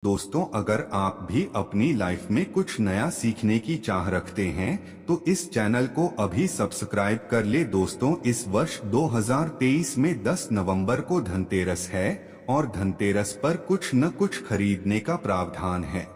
दोस्तों, अगर आप भी अपनी लाइफ में कुछ नया सीखने की चाह रखते हैं तो इस चैनल को अभी सब्सक्राइब कर ले। दोस्तों, इस वर्ष 2023 में 10 नवंबर को धनतेरस है और धनतेरस पर कुछ न कुछ खरीदने का प्रावधान है।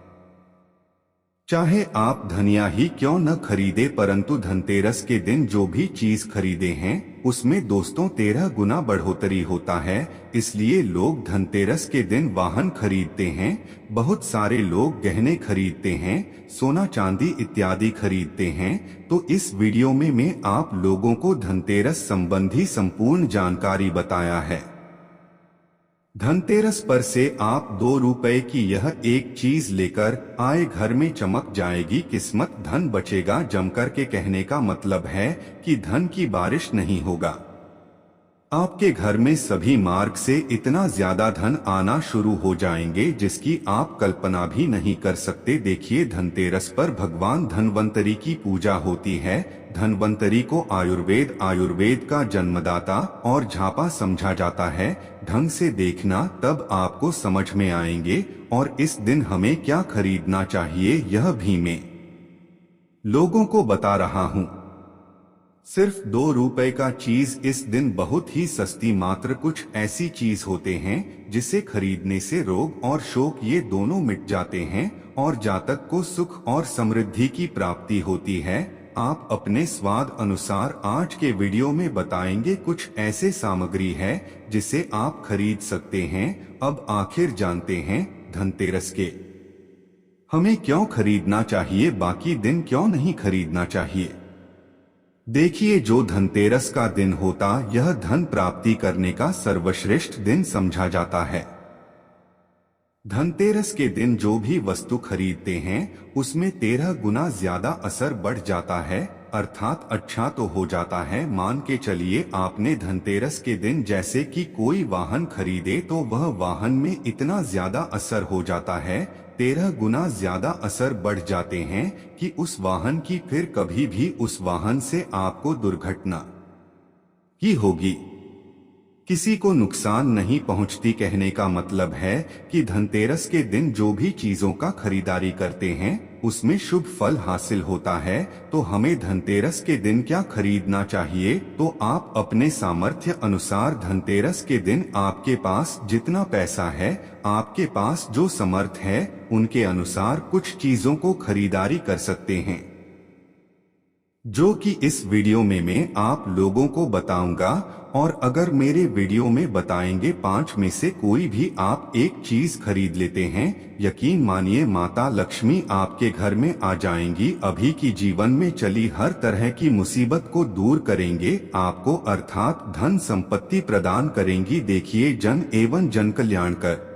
चाहे आप धनिया ही क्यों न खरीदे, परंतु धनतेरस के दिन जो भी चीज खरीदे हैं उसमें दोस्तों 13 गुना बढ़ोतरी होता है। इसलिए लोग धनतेरस के दिन वाहन खरीदते हैं, बहुत सारे लोग गहने खरीदते हैं, सोना चांदी इत्यादि खरीदते हैं। तो इस वीडियो में मैं आप लोगों को धनतेरस संबंधी संपूर्ण जानकारी बताया है। धनतेरस पर से आप 2 रुपए की यह एक चीज लेकर आए, घर में चमक जाएगी किस्मत, धन बचेगा जमकर के। कहने का मतलब है कि धन की बारिश नहीं होगा। आपके घर में सभी मार्ग से इतना ज्यादा धन आना शुरू हो जाएंगे जिसकी आप कल्पना भी नहीं कर सकते। देखिए, धनतेरस पर भगवान धन्वंतरी की पूजा होती है। धन्वंतरी को आयुर्वेद का जन्मदाता और झापा समझा जाता है। ढंग से देखना, तब आपको समझ में आएंगे। और इस दिन हमें क्या खरीदना चाहिए यह भी मैं लोगों को बता रहा हूँ। सिर्फ 2 रुपए का चीज इस दिन बहुत ही सस्ती। मात्र कुछ ऐसी चीज होते हैं जिसे खरीदने से रोग और शोक ये दोनों मिट जाते हैं और जातक को सुख और समृद्धि की प्राप्ति होती है। आप अपने स्वाद अनुसार आज के वीडियो में बताएंगे कुछ ऐसे सामग्री है जिसे आप खरीद सकते हैं। अब आखिर जानते हैं धनतेरस के हमें क्यों खरीदना चाहिए, बाकी दिन क्यों नहीं खरीदना चाहिए। देखिए, जो धनतेरस का दिन होता यह धन प्राप्ति करने का सर्वश्रेष्ठ दिन समझा जाता है। धनतेरस के दिन जो भी वस्तु खरीदते हैं उसमें 13 गुना ज्यादा असर बढ़ जाता है, अर्थात अच्छा तो हो जाता है। मान के चलिए, आपने धनतेरस के दिन जैसे कि कोई वाहन खरीदे तो वह वाहन में इतना ज्यादा असर हो जाता है, 13 गुना ज्यादा असर बढ़ जाते हैं कि उस वाहन की फिर कभी भी उस वाहन से आपको दुर्घटना ही होगी, किसी को नुकसान नहीं पहुंचती। कहने का मतलब है कि धनतेरस के दिन जो भी चीजों का खरीदारी करते हैं उसमें शुभ फल हासिल होता है। तो हमें धनतेरस के दिन क्या खरीदना चाहिए, तो आप अपने सामर्थ्य अनुसार धनतेरस के दिन आपके पास जितना पैसा है, आपके पास जो समर्थ है, उनके अनुसार कुछ चीजों को खरीदारी कर सकते हैं, जो कि इस वीडियो में मैं आप लोगों को बताऊंगा। और अगर मेरे वीडियो में बताएंगे 5 में से कोई भी आप एक चीज खरीद लेते हैं, यकीन मानिए माता लक्ष्मी आपके घर में आ जाएंगी, अभी की जीवन में चली हर तरह की मुसीबत को दूर करेंगे, आपको अर्थात धन संपत्ति प्रदान करेंगी। देखिए, जन एवं जन कल्याण कर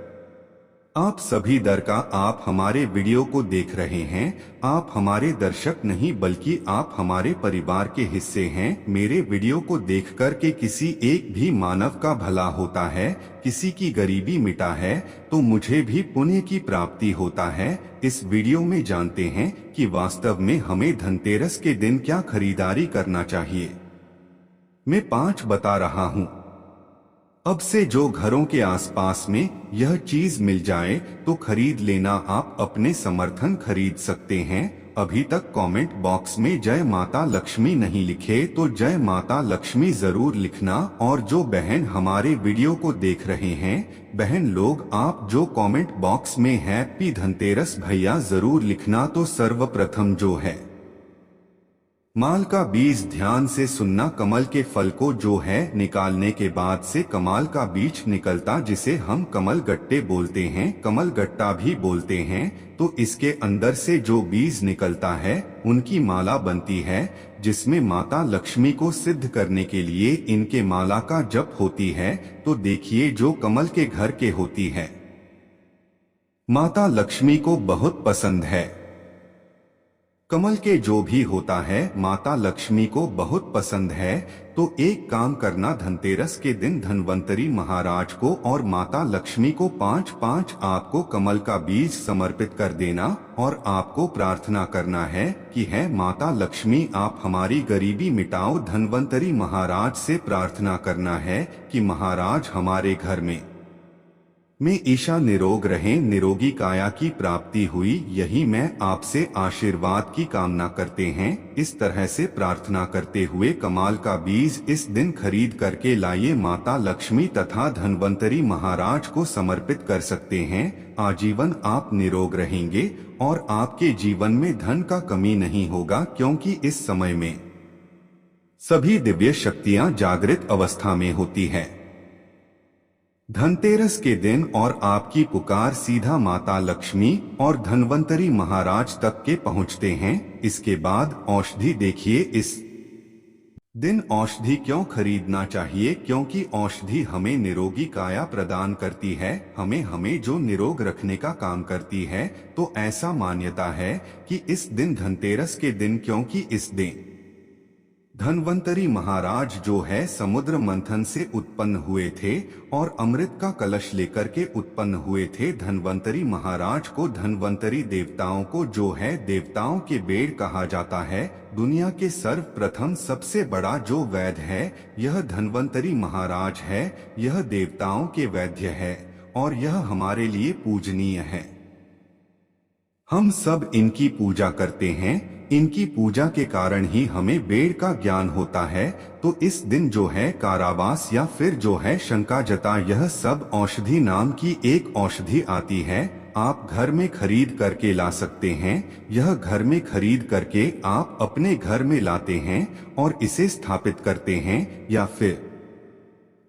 आप सभी दर का आप हमारे वीडियो को देख रहे हैं। आप हमारे दर्शक नहीं बल्कि आप हमारे परिवार के हिस्से हैं। मेरे वीडियो को देखकर के किसी एक भी मानव का भला होता है, किसी की गरीबी मिटा है तो मुझे भी पुण्य की प्राप्ति होता है। इस वीडियो में जानते हैं कि वास्तव में हमें धनतेरस के दिन क्या खरीदारी करना चाहिए। मैं 5 बता रहा हूँ। अब से जो घरों के आसपास में यह चीज मिल जाए तो खरीद लेना। आप अपने समर्थन खरीद सकते हैं। अभी तक कमेंट बॉक्स में जय माता लक्ष्मी नहीं लिखे तो जय माता लक्ष्मी जरूर लिखना। और जो बहन हमारे वीडियो को देख रहे हैं, बहन लोग, आप जो कमेंट बॉक्स में हैप्पी धनतेरस भैया जरूर लिखना। तो सर्वप्रथम जो है माल का बीज ध्यान से सुनना। कमल के फल को जो है निकालने के बाद से कमाल का बीज निकलता, जिसे हम कमल गट्टे बोलते हैं, कमल गट्टा भी बोलते हैं। तो इसके अंदर से जो बीज निकलता है उनकी माला बनती है, जिसमें माता लक्ष्मी को सिद्ध करने के लिए इनके माला का जप होती है। तो देखिए, जो कमल के घर के होती है माता लक्ष्मी को बहुत पसंद है। कमल के जो भी होता है माता लक्ष्मी को बहुत पसंद है। तो एक काम करना, धनतेरस के दिन धन्वंतरी महाराज को और माता लक्ष्मी को 5-5 आपको कमल का बीज समर्पित कर देना। और आपको प्रार्थना करना है कि है माता लक्ष्मी आप हमारी गरीबी मिटाओ। धन्वंतरी महाराज से प्रार्थना करना है कि महाराज हमारे घर में में ईशा निरोग रहें, निरोगी काया की प्राप्ति हुई, यही मैं आपसे आशीर्वाद की कामना करते हैं। इस तरह से प्रार्थना करते हुए कमाल का बीज इस दिन खरीद करके लाइए, माता लक्ष्मी तथा धन्वंतरी महाराज को समर्पित कर सकते हैं। आजीवन आप निरोग रहेंगे और आपके जीवन में धन का कमी नहीं होगा, क्योंकि इस समय में सभी दिव्य शक्तियां जागृत अवस्था में होती है। धनतेरस के दिन और आपकी पुकार सीधा माता लक्ष्मी और धन्वंतरी महाराज तक के पहुंचते हैं। इसके बाद औषधि देखिए, इस दिन औषधि क्यों खरीदना चाहिए? क्योंकि औषधि हमें निरोगी काया प्रदान करती है, हमें जो निरोग रखने का काम करती है। तो ऐसा मान्यता है कि इस दिन धनतेरस के दिन, क्योंकि इस दिन धन्वंतरी महाराज जो है समुद्र मंथन से उत्पन्न हुए थे और अमृत का कलश लेकर के उत्पन्न हुए थे। धन्वंतरी महाराज को, धन्वंतरी देवताओं को जो है देवताओं के बेड़ कहा जाता है। दुनिया के सर्वप्रथम सबसे बड़ा जो वैद्य है यह धन्वंतरी महाराज है, यह देवताओं के वैद्य है और यह हमारे लिए पूजनीय है। हम सब इनकी पूजा करते हैं, इनकी पूजा के कारण ही हमें वेद का ज्ञान होता है। तो इस दिन जो है कारावास या फिर जो है शंका जता, यह सब औषधि नाम की एक औषधि आती है, आप घर में खरीद करके ला सकते हैं। यह घर में खरीद करके आप अपने घर में लाते हैं और इसे स्थापित करते हैं या फिर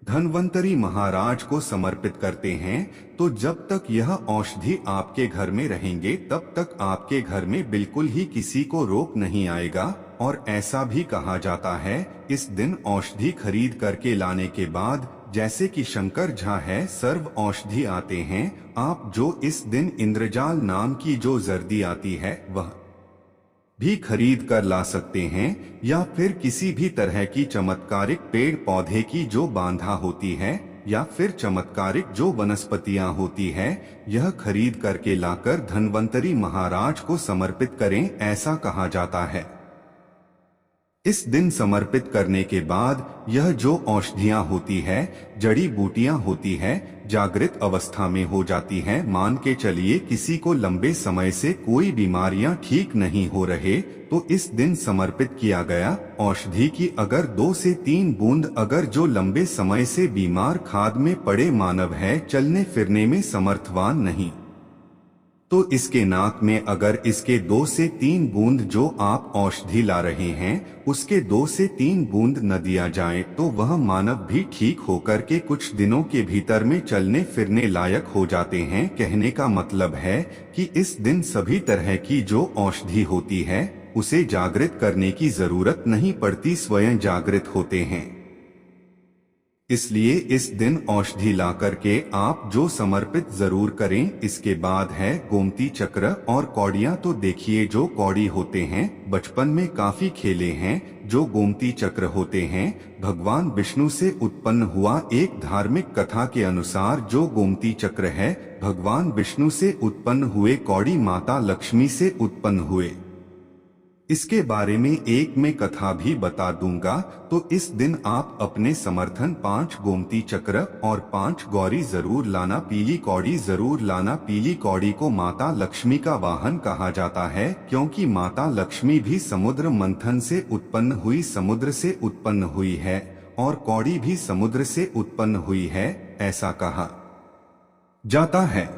धन्वंतरी महाराज को समर्पित करते हैं। तो जब तक यह औषधि आपके घर में रहेंगे तब तक आपके घर में बिल्कुल ही किसी को रोग नहीं आएगा। और ऐसा भी कहा जाता है इस दिन औषधि खरीद करके लाने के बाद, जैसे कि शंकर झा है सर्व औषधि आते हैं, आप जो इस दिन इंद्रजाल नाम की जो जर्दी आती है वह भी खरीद कर ला सकते हैं, या फिर किसी भी तरह की चमत्कारिक पेड़ पौधे की जो बांधा होती है या फिर चमत्कारिक जो वनस्पतियां होती है, यह खरीद करके लाकर धन्वंतरी महाराज को समर्पित करें, ऐसा कहा जाता है। इस दिन समर्पित करने के बाद यह जो औषधियां होती है, जड़ी बूटियां होती है, जागृत अवस्था में हो जाती हैं। मान के चलिए किसी को लंबे समय से कोई बीमारियां ठीक नहीं हो रहे, तो इस दिन समर्पित किया गया औषधि की अगर 2 से 3 बूंद, अगर जो लंबे समय से बीमार खाद में पड़े मानव है, चलने फिरने में समर्थवान नहीं, तो इसके नाक में अगर इसके 2 से 3 बूंद जो आप औषधि ला रहे हैं उसके 2 से 3 बूंद न दिया जाए, तो वह मानव भी ठीक होकर के कुछ दिनों के भीतर में चलने फिरने लायक हो जाते हैं। कहने का मतलब है कि इस दिन सभी तरह की जो औषधि होती है उसे जागृत करने की जरूरत नहीं पड़ती, स्वयं जागृत होते हैं। इसलिए इस दिन औषधि ला करके आप जो समर्पित जरूर करें। इसके बाद है गोमती चक्र और कौड़ियां। तो देखिए जो कौड़ी होते हैं, बचपन में काफी खेले हैं। जो गोमती चक्र होते हैं भगवान विष्णु से उत्पन्न हुआ। एक धार्मिक कथा के अनुसार जो गोमती चक्र है भगवान विष्णु से उत्पन्न हुए, कौड़ी माता लक्ष्मी से उत्पन्न हुए। इसके बारे में एक मैं कथा भी बता दूंगा। तो इस दिन आप अपने समर्थन 5 गोमती चक्र और 5 गौरी जरूर लाना, पीली कौड़ी जरूर लाना। पीली कौड़ी को माता लक्ष्मी का वाहन कहा जाता है, क्योंकि माता लक्ष्मी भी समुद्र मंथन से उत्पन्न हुई, समुद्र से उत्पन्न हुई है, और कौड़ी भी समुद्र से उत्पन्न हुई है, ऐसा कहा जाता है।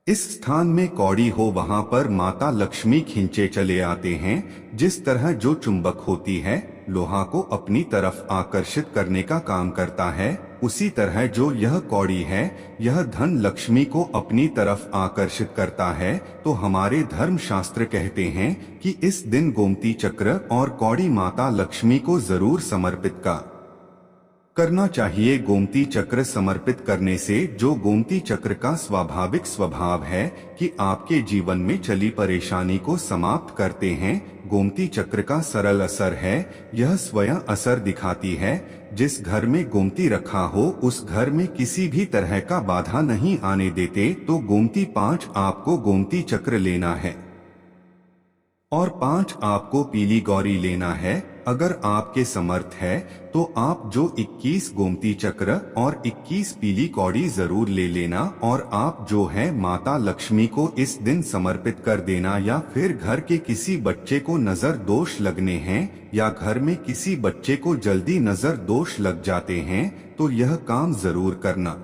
इस स्थान में कौड़ी हो वहां पर माता लक्ष्मी खींचे चले आते हैं। जिस तरह जो चुंबक होती है लोहा को अपनी तरफ आकर्षित करने का काम करता है, उसी तरह जो यह कौड़ी है यह धन लक्ष्मी को अपनी तरफ आकर्षित करता है। तो हमारे धर्म शास्त्र कहते हैं कि इस दिन गोमती चक्र और कौड़ी माता लक्ष्मी को जरूर समर्पित करना चाहिए। गोमती चक्र समर्पित करने से जो गोमती चक्र का स्वाभाविक स्वभाव है कि आपके जीवन में चली परेशानी को समाप्त करते हैं। गोमती चक्र का सरल असर है, यह स्वयं असर दिखाती है। जिस घर में गोमती रखा हो उस घर में किसी भी तरह का बाधा नहीं आने देते। तो गोमती 5 आपको गोमती चक्र लेना है और 5 आपको पीली गौरी लेना है। अगर आपके समर्थ है तो आप जो 21 गोमती चक्र और 21 पीली कौड़ी जरूर ले लेना और आप जो है माता लक्ष्मी को इस दिन समर्पित कर देना। या फिर घर के किसी बच्चे को नजर दोष लगने हैं या घर में किसी बच्चे को जल्दी नजर दोष लग जाते हैं तो यह काम जरूर करना।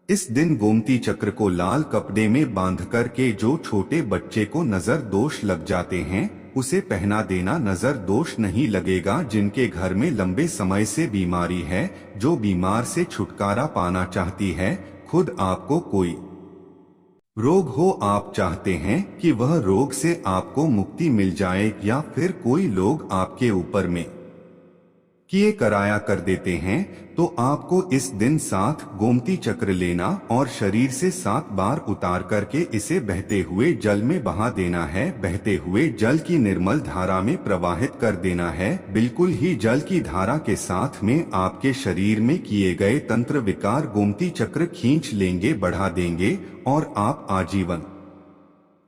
इस दिन गोमती चक्र को लाल कपड़े में बांध कर के जो छोटे बच्चे को नजर दोष लग जाते हैं उसे पहना देना, नजर दोष नहीं लगेगा। जिनके घर में लंबे समय से बीमारी है, जो बीमार से छुटकारा पाना चाहती है, खुद आपको कोई रोग हो, आप चाहते हैं कि वह रोग से आपको मुक्ति मिल जाए या फिर कोई लोग आपके ऊपर में किए कराया कर देते हैं तो आपको इस दिन 7 गोमती चक्र लेना और शरीर से 7 बार उतार करके इसे बहते हुए जल में बहा देना है। बहते हुए जल की निर्मल धारा में प्रवाहित कर देना है। बिल्कुल ही जल की धारा के साथ में आपके शरीर में किए गए तंत्र विकार गोमती चक्र खींच लेंगे, बढ़ा देंगे और आप आजीवन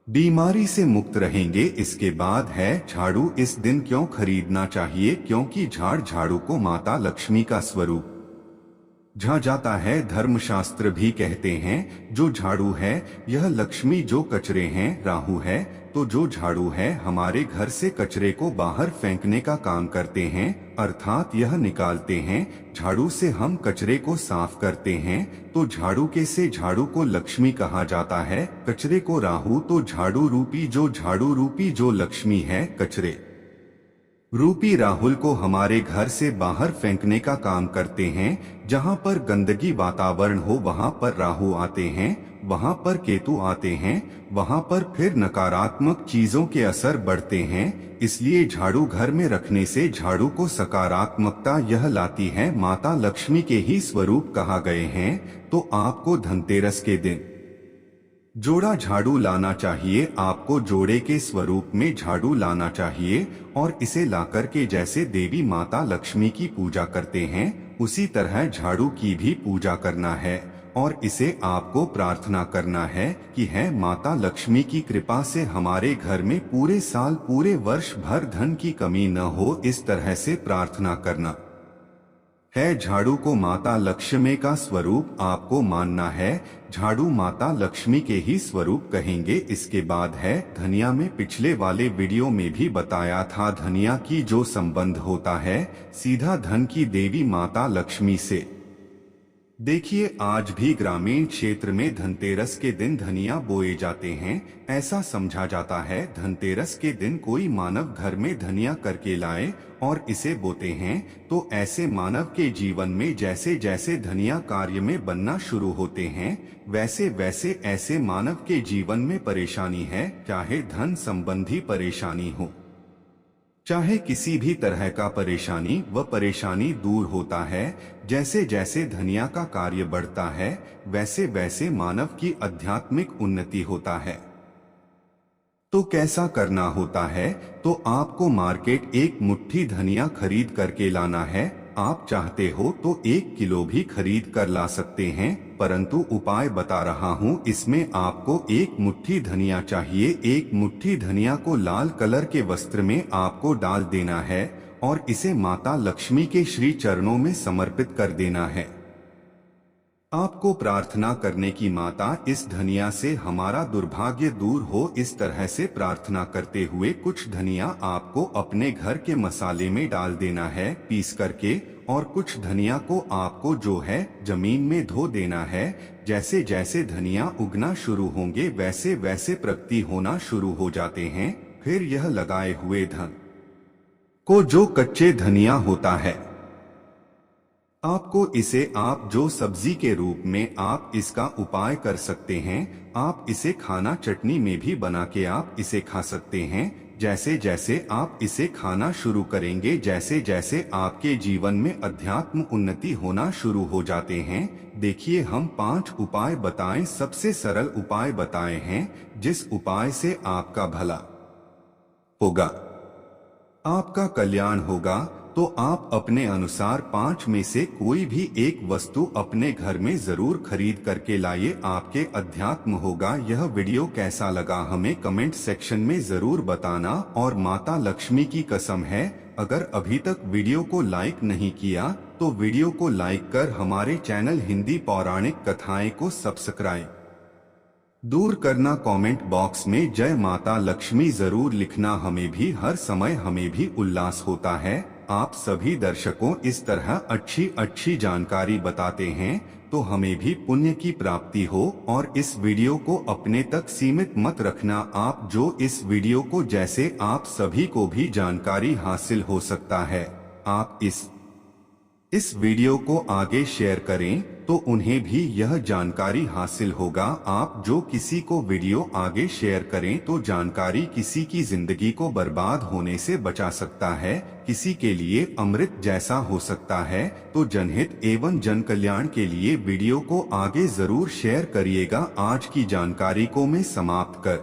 बीमारी से मुक्त रहेंगे। इसके बाद है झाड़ू। इस दिन क्यों खरीदना चाहिए? क्योंकि झाड़ू को माता लक्ष्मी का स्वरूप जाता है। धर्मशास्त्र भी कहते हैं जो झाड़ू है यह लक्ष्मी, जो कचरे हैं राहु है, तो जो झाड़ू है हमारे घर से कचरे को बाहर फेंकने का काम करते हैं, अर्थात यह निकालते हैं। झाड़ू से हम कचरे को साफ करते हैं तो झाड़ू के से झाड़ू को लक्ष्मी कहा जाता है, कचरे को राहु। तो झाड़ू रूपी जो लक्ष्मी है, कचरे रूपी राहुल को हमारे घर से बाहर फेंकने का काम करते हैं। जहाँ पर गंदगी वातावरण हो वहाँ पर राहु आते हैं, वहाँ पर केतु आते हैं, वहाँ पर फिर नकारात्मक चीजों के असर बढ़ते हैं। इसलिए झाड़ू घर में रखने से झाड़ू को सकारात्मकता यह लाती है। माता लक्ष्मी के ही स्वरूप कहा गए हैं। तो आपको धनतेरस के दिन जोड़ा झाड़ू लाना चाहिए। आपको जोड़े के स्वरूप में झाड़ू लाना चाहिए और इसे लाकर के जैसे देवी माता लक्ष्मी की पूजा करते हैं उसी तरह झाड़ू की भी पूजा करना है और इसे आपको प्रार्थना करना है कि है माता लक्ष्मी की कृपा से हमारे घर में पूरे साल पूरे वर्ष भर धन की कमी न हो। इस तरह से प्रार्थना करना है। झाड़ू को माता लक्ष्मी का स्वरूप आपको मानना है। झाड़ू माता लक्ष्मी के ही स्वरूप कहेंगे। इसके बाद है धनिया में पिछले वाले वीडियो में भी बताया था, धनिया की जो संबंध होता है सीधा धन की देवी माता लक्ष्मी से। देखिए आज भी ग्रामीण क्षेत्र में धनतेरस के दिन धनिया बोए जाते हैं। ऐसा समझा जाता है धनतेरस के दिन कोई मानव घर में धनिया करके लाए और इसे बोते हैं तो ऐसे मानव के जीवन में जैसे जैसे धनिया कार्य में बनना शुरू होते हैं वैसे वैसे ऐसे मानव के जीवन में परेशानी है, चाहे धन संबंधी परेशानी हो, चाहे किसी भी तरह का परेशानी, वह परेशानी दूर होता है। जैसे जैसे धनिया का कार्य बढ़ता है वैसे वैसे मानव की आध्यात्मिक उन्नति होता है। तो कैसा करना होता है? तो आपको मार्केट 1 मुट्ठी धनिया खरीद करके लाना है। आप चाहते हो तो 1 किलो भी खरीद कर ला सकते हैं, परंतु उपाय बता रहा हूँ। इसमें आपको 1 मुट्ठी धनिया चाहिए। 1 मुट्ठी धनिया को लाल कलर के वस्त्र में आपको डाल देना है और इसे माता लक्ष्मी के श्री चरणों में समर्पित कर देना है। आपको प्रार्थना करने की माता इस धनिया से हमारा दुर्भाग्य दूर हो। इस तरह से प्रार्थना करते हुए कुछ धनिया आपको अपने घर के मसाले में डाल देना है पीस करके, और कुछ धनिया को आपको जो है जमीन में धो देना है। जैसे जैसे धनिया उगना शुरू होंगे वैसे वैसे प्रगति होना शुरू हो जाते हैं। फिर यह लगाए हुए धन को जो कच्चे धनिया होता है आपको इसे आप जो सब्जी के रूप में आप इसका उपाय कर सकते हैं। आप इसे खाना चटनी में भी बना के आप इसे खा सकते हैं। जैसे जैसे आप इसे खाना शुरू करेंगे जैसे जैसे आपके जीवन में अध्यात्म उन्नति होना शुरू हो जाते हैं। देखिए हम 5 उपाय बताएं, सबसे सरल उपाय बताए हैं जिस उपाय से आपका भला होगा, आपका कल्याण होगा। तो आप अपने अनुसार 5 में से कोई भी एक वस्तु अपने घर में जरूर खरीद करके लाइए, आपके अध्यात्म होगा। यह वीडियो कैसा लगा हमें कमेंट सेक्शन में जरूर बताना। और माता लक्ष्मी की कसम है, अगर अभी तक वीडियो को लाइक नहीं किया तो वीडियो को लाइक कर हमारे चैनल हिंदी पौराणिक कथाएं को सब्सक्राइब दूर करना। कमेंट बॉक्स में जय माता लक्ष्मी जरूर लिखना, हमें भी उल्लास होता है। आप सभी दर्शकों इस तरह अच्छी जानकारी बताते हैं तो हमें भी पुण्य की प्राप्ति हो। और इस वीडियो को अपने तक सीमित मत रखना, आप जो इस वीडियो को जैसे आप सभी को भी जानकारी हासिल हो सकता है, आप इस वीडियो को आगे शेयर करें तो उन्हें भी यह जानकारी हासिल होगा। आप जो किसी को वीडियो आगे शेयर करें तो जानकारी किसी की जिंदगी को बर्बाद होने से बचा सकता है, किसी के लिए अमृत जैसा हो सकता है। तो जनहित एवं जन कल्याण के लिए वीडियो को आगे जरूर शेयर करिएगा। आज की जानकारी को मैं समाप्त कर